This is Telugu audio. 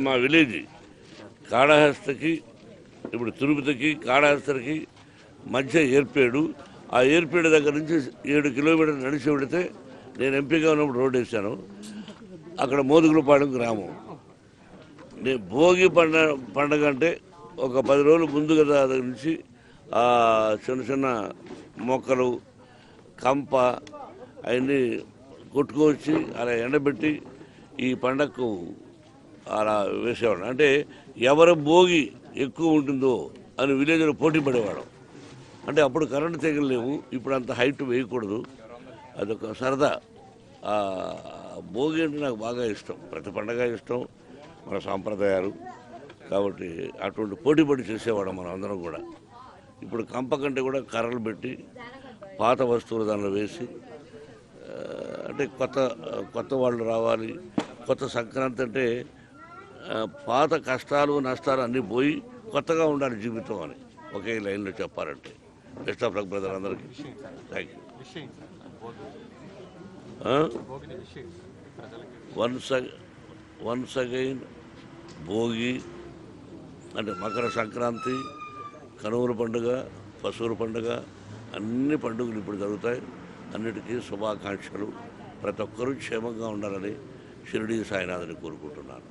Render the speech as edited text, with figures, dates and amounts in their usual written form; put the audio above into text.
మా విలేజ్ కాళహస్తికి ఇప్పుడు తిరుపతికి కాళహస్తికి మధ్య ఏర్పేడు. ఆ ఏర్పేడు దగ్గర నుంచి 7 కిలోమీటర్లు నడిచి వెళితే నేను ఎంపీగా ఉన్నప్పుడు రోడ్డు వేశాను. అక్కడ మోదుగులపాడు గ్రామం. నేను భోగి పండగ అంటే ఒక 10 రోజులు ముందుగా దగ్గర నుంచి చిన్న చిన్న మొక్కలు కంప అవన్నీ కొట్టుకొచ్చి అలా ఎండబెట్టి ఈ పండగకు అలా వేసేవాడు. అంటే ఎవరి భోగి ఎక్కువ ఉంటుందో అని విలేజ్లో పోటీ పడేవాడు. అంటే అప్పుడు కరెంటు తెగలు లేవు, ఇప్పుడు అంత హైట్ వేయకూడదు. అదొక సరదా. భోగి అంటే నాకు బాగా ఇష్టం, ప్రతి పండగ ఇష్టం, మన సాంప్రదాయాలు కాబట్టి అటువంటి పోటీ పడి చేసేవాడు మనం అందరం కూడా. ఇప్పుడు కంప కంటే కూడా కర్రలు పెట్టి పాత వస్తువులు దానిలో వేసి అంటే కొత్త వాళ్ళు రావాలి. కొత్త సంక్రాంతి అంటే పాత కష్టాలు నష్టాలు అన్నీ పోయి కొత్తగా ఉండాలి జీవితం అని ఒకే లైన్లో చెప్పాలంటే. బెస్ట్ ఆఫ్ లక్ బ్రదర్ అందరికీ. Thank you. Once again Bhogi అంటే మకర సంక్రాంతి, కనుమల పండుగ, పశువుల పండుగ, అన్ని పండుగలు ఇప్పుడు జరుగుతాయి. అన్నిటికీ శుభాకాంక్షలు. ప్రతి ఒక్కరూ క్షేమంగా ఉండాలని షిరిడీ సాయినాథుని కోరుకుంటున్నాను.